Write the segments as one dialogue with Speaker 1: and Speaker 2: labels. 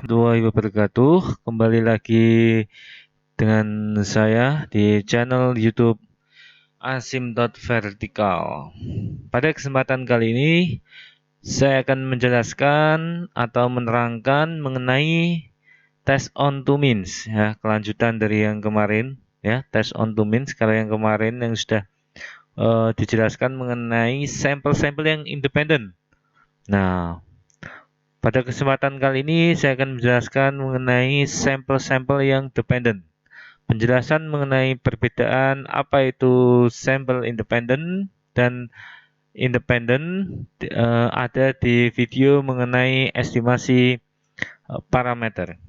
Speaker 1: warahmatullahi wabarakatuh. Kembali lagi dengan saya di channel YouTube Asim.Vertikal. Pada kesempatan kali ini saya akan menjelaskan atau menerangkan mengenai test on two means, ya, kelanjutan dari yang kemarin, ya, test on two means. Kalau yang kemarin yang sudah dijelaskan mengenai sampel-sampel yang independen. Nah, pada kesempatan kali ini saya akan menjelaskan mengenai sampel-sampel yang dependent. Penjelasan mengenai perbedaan apa itu sampel independent dan independent ada di video mengenai estimasi parameter.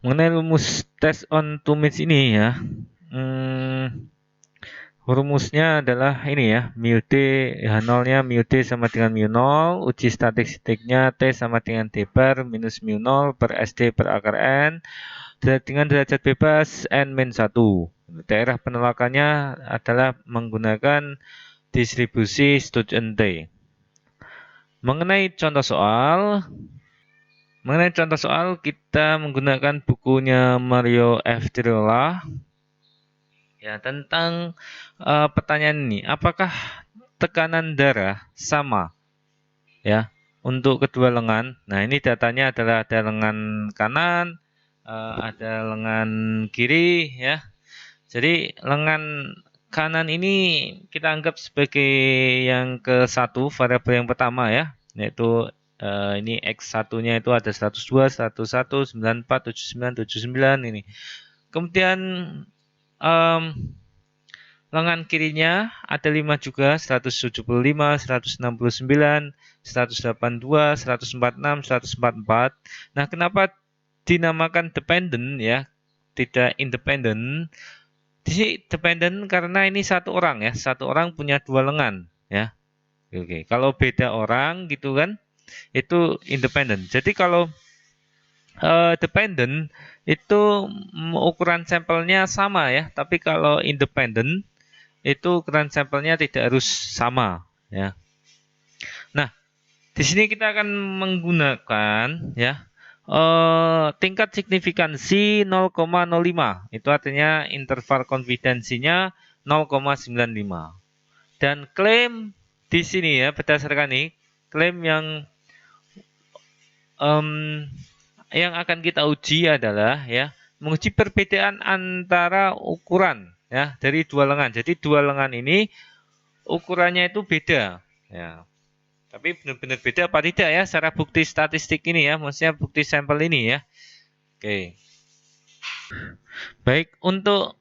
Speaker 1: Mengenai rumus test on two means ini ya, rumusnya adalah ini ya, mu t, H0-nya mu t sama dengan mu 0, uji statistiknya T sama dengan D bar minus mu 0 per SD per akar N, dengan derajat bebas N-1. Daerah penolakannya adalah menggunakan distribusi Student T. Mengenai contoh soal, kita menggunakan bukunya Mario F. Tirola. Ya, tentang pertanyaan ini, apakah tekanan darah sama ya untuk kedua lengan? Nah, ini datanya adalah ada lengan kanan, ada lengan kiri ya. Jadi lengan kanan ini kita anggap sebagai yang ke-1, variabel yang pertama ya, yaitu ini X1-nya itu ada 102, 101, 94, 79, 79 ini. Kemudian lengan kirinya ada 5 juga, 175, 169, 182, 146, 144. Nah, kenapa dinamakan dependent ya, tidak independent? Di dependent karena ini satu orang ya, satu orang punya dua lengan ya. Oke, kalau beda orang gitu kan, itu independent. Jadi kalau dependent itu ukuran sampelnya sama ya, tapi kalau independent itu ukuran sampelnya tidak harus sama ya. Nah, di sini kita akan menggunakan ya tingkat signifikansi 0,05. Itu artinya interval konfidensinya 0,95. Dan klaim di sini ya, berdasarkan ini klaim yang akan kita uji adalah ya menguji perbedaan antara ukuran ya dari dua lengan. Jadi dua lengan ini ukurannya itu beda ya. Tapi benar-benar beda apa tidak ya secara bukti statistik ini ya, maksudnya bukti sampel ini ya. Oke. Baik, untuk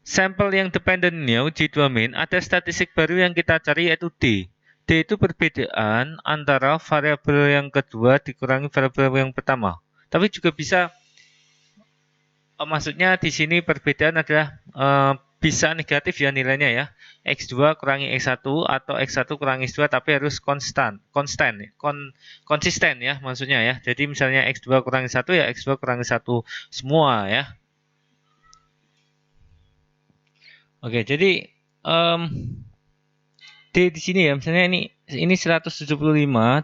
Speaker 1: sampel yang dependennya uji dua min, ada statistik baru yang kita cari yaitu D. D itu perbedaan antara variabel yang kedua dikurangi variabel yang pertama. Tapi juga bisa maksudnya di sini perbedaan adalah bisa negatif ya nilainya ya. X2 kurangi X1 atau X1 kurangi X2 tapi harus konsisten ya maksudnya ya. Jadi misalnya X2 kurangi 1 ya X2 kurangi 1 semua ya. Oke, jadi D di sini ya, misalnya ini 175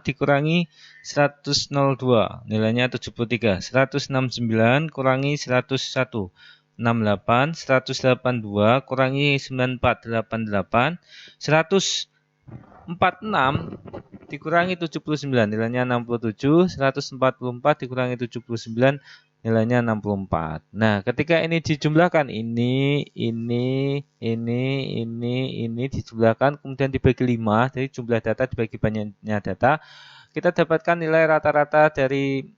Speaker 1: dikurangi 102, nilainya 73. 169 kurangi 101, 68. 182 kurangi 94, 88. 146 dikurangi 79, nilainya 67. 144 dikurangi 79, nilainya 64. Nah, ketika ini dijumlahkan, ini dijumlahkan, kemudian dibagi 5, jadi jumlah data dibagi banyaknya data, kita dapatkan nilai rata-rata dari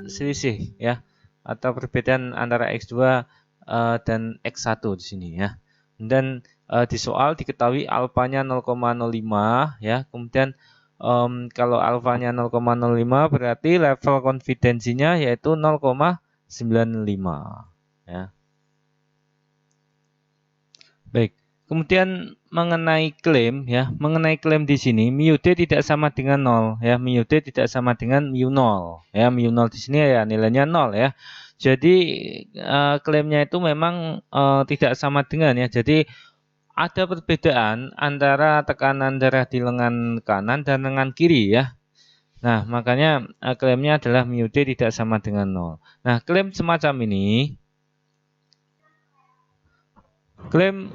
Speaker 1: selisih ya, atau perbedaan antara X2 dan X1 di sini ya. Dan di soal diketahui alfanya 0,05 ya, kemudian kalau alfanya 0,05 berarti level konfidensinya yaitu 0,95 ya. Baik, Kemudian mengenai klaim ya, mengenai klaim di sini mu d tidak sama dengan 0 ya, mu d tidak sama dengan mu 0 ya, mu 0 di sini ya nilainya 0 ya. Jadi klaimnya itu memang tidak sama dengan ya. Jadi ada perbedaan antara tekanan darah di lengan kanan dan lengan kiri ya. Nah, makanya klaimnya adalah mu d tidak sama dengan 0. Nah, klaim semacam ini klaim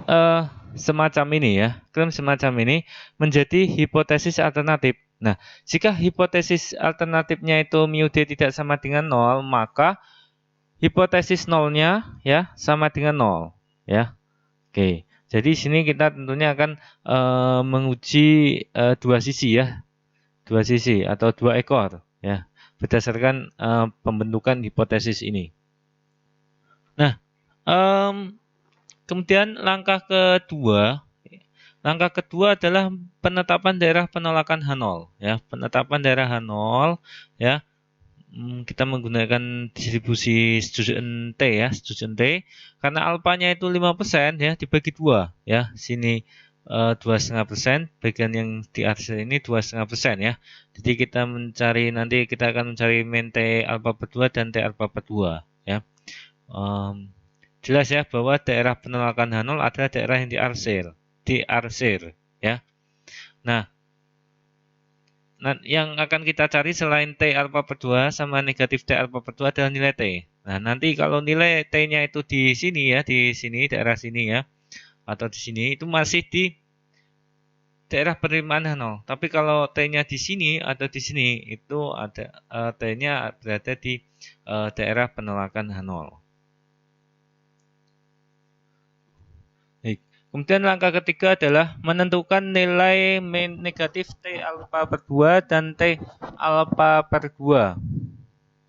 Speaker 1: semacam ini menjadi hipotesis alternatif. Nah, jika hipotesis alternatifnya itu mu d tidak sama dengan 0, maka hipotesis nolnya ya sama dengan 0 ya. Oke. Jadi sini kita tentunya akan menguji dua sisi ya. Dua sisi atau dua ekor ya berdasarkan pembentukan hipotesis ini. Nah, kemudian langkah kedua adalah penetapan daerah penolakan H0 ya. Penetapan daerah H0 ya. Kita menggunakan distribusi Stuyvesant T ya, Stuyvesant T karena alfanya itu 5% ya, dibagi 2 ya. Sini 2,5%, bagian yang di arsir ini 2,5% ya. Jadi kita akan mencari min T alfa per 2 dan T alfa per 2 ya. Jelas ya bahwa daerah penolakan H0 adalah daerah yang diarsir ya. Nah, yang akan kita cari selain T alfa per 2 sama negatif T alfa per 2 adalah nilai T. Nah, nanti kalau nilai T-nya itu di sini ya, di sini daerah sini ya, atau di sini itu masih di daerah penerimaan H0. Tapi kalau T-nya di sini atau di sini itu ada T-nya berada di daerah penolakan H0. Kemudian langkah ketiga adalah menentukan nilai min negatif T alfa per 2 dan T alfa per 2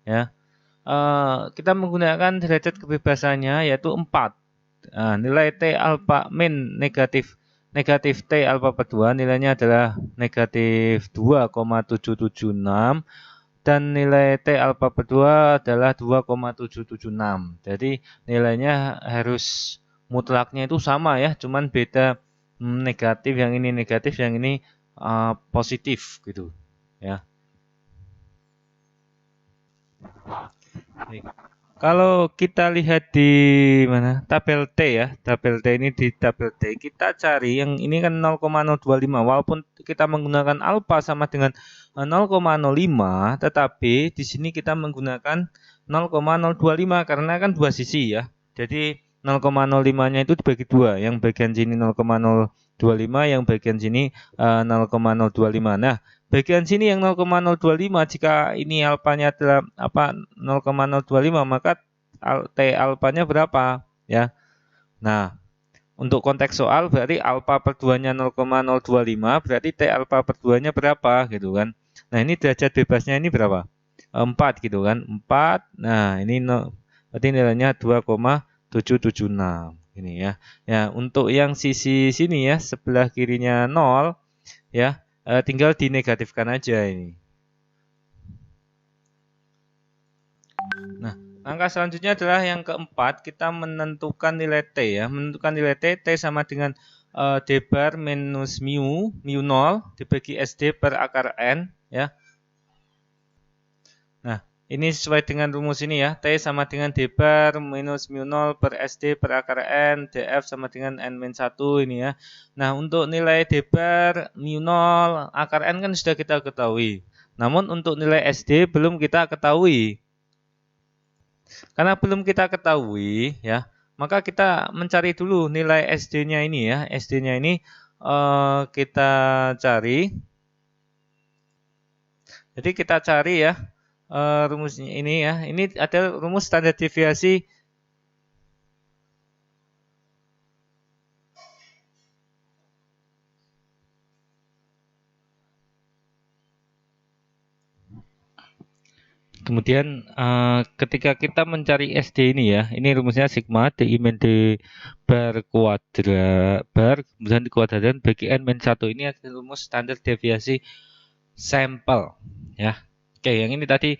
Speaker 1: ya. Kita menggunakan derajat kebebasannya yaitu 4. Nilai T alfa min negatif T alfa per 2 nilainya adalah negatif 2,776 dan nilai T alfa per 2 adalah 2,776. Jadi nilainya harus mutlaknya itu sama ya, cuman beda negatif, yang ini negatif, yang ini positif gitu ya. Kalau kita lihat di mana tabel T ya, tabel T ini di tabel T kita cari yang ini kan 0,025 walaupun kita menggunakan alfa sama dengan 0,05 tetapi di sini kita menggunakan 0,025 karena kan dua sisi ya. Jadi 0,05-nya itu dibagi dua, yang bagian sini 0,025, yang bagian sini 0,025. Nah, bagian sini yang 0,025 jika ini alfanya adalah 0,025 maka T alfanya berapa ya. Nah, untuk konteks soal berarti alfa per 2-nya 0,025 berarti T alfa per 2-nya berapa gitu kan. Nah, ini derajat bebasnya ini berapa? 4 gitu kan. 4. Nah, ini berarti nilainya 2,776 ini ya. Ya, untuk yang sisi sini ya, sebelah kirinya 0 ya. Tinggal dinegatifkan aja ini. Nah, langkah selanjutnya adalah yang keempat, kita menentukan nilai T ya. Menentukan nilai T, T sama dengan D bar minus mu 0 dibagi SD per akar N ya. Nah, ini sesuai dengan rumus ini ya. T sama dengan D bar minus mu 0 per SD per akar N, DF sama dengan N-1 ini ya. Nah, untuk nilai D bar mu 0 akar N kan sudah kita ketahui. Namun untuk nilai SD belum kita ketahui. Karena belum kita ketahui ya, maka kita mencari dulu nilai SD-nya ini ya. SD-nya ini kita cari. Jadi kita cari ya rumusnya ini ya. Ini ada rumus standar deviasi kemudian ketika kita mencari SD ini ya, ini rumusnya sigma DI min D bar kuadrat bar kemudian dikuadratkan bagi N min 1. Ini adalah rumus standar deviasi sampel ya. Oke, yang ini tadi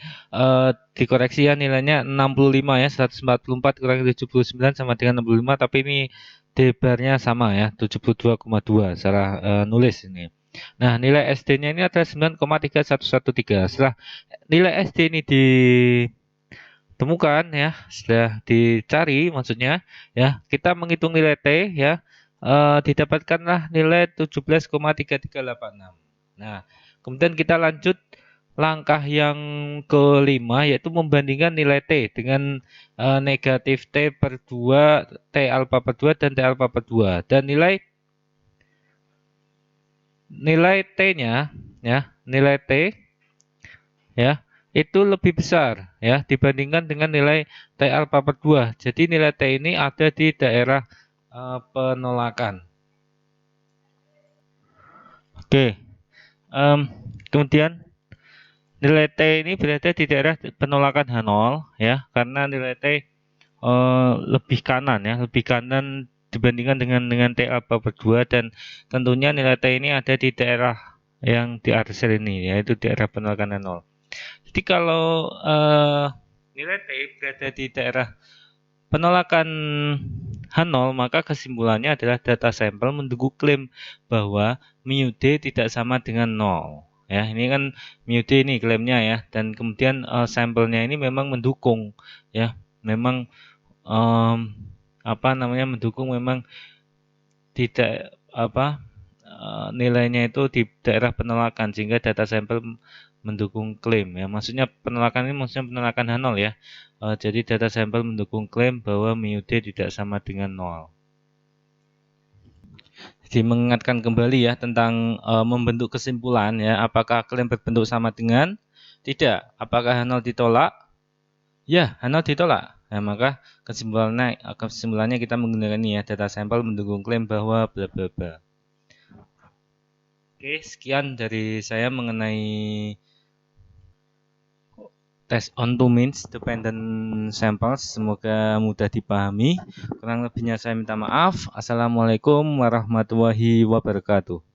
Speaker 1: dikoreksi ya, nilainya 65 ya, 144 kurangi 79 sama dengan 65, tapi ini D-barnya sama ya, 72,2 salah nulis ini. Nah, nilai SD-nya ini adalah 9,3113. Setelah nilai SD ini ditemukan ya, sudah dicari maksudnya ya, kita menghitung nilai T ya, didapatkanlah nilai 17,3386. Nah, kemudian kita lanjut langkah yang kelima, yaitu membandingkan nilai T dengan negatif T per 2, T alfa per 2 dan T alfa per 2, dan nilai T-nya ya, nilai T ya itu lebih besar ya dibandingkan dengan nilai T alfa per 2. Jadi nilai T ini ada di daerah penolakan. Oke. Kemudian nilai T ini berada di daerah penolakan H0 ya, karena nilai T lebih kanan ya, lebih kanan dibandingkan dengan T alfa per 2, dan tentunya nilai T ini ada di daerah yang di atas ini, yaitu daerah penolakan H0. Jadi kalau nilai T berada di daerah penolakan H0, maka kesimpulannya adalah data sampel mendukung klaim bahwa mu D tidak sama dengan 0. Ya, ini kan mu D ini klaimnya ya, dan kemudian sampelnya ini memang mendukung ya, memang mendukung, memang tidak nilainya itu di daerah penolakan, sehingga data sampel mendukung klaim ya. Maksudnya penolakan ini maksudnya penolakan H0 ya. Jadi data sampel mendukung klaim bahwa mu D tidak sama dengan 0. Jadi mengingatkan kembali ya tentang membentuk kesimpulan ya, apakah klaim berbentuk sama dengan? Tidak. Apakah H0 ditolak? Ya, H0 ditolak. Nah, maka kesimpulannya kita menggunakan ini ya, data sampel mendukung klaim bahwa bla bla bla. Oke, sekian dari saya mengenai test on two means dependent samples. Semoga mudah dipahami. Kurang lebihnya saya minta maaf. Assalamualaikum warahmatullahi wabarakatuh.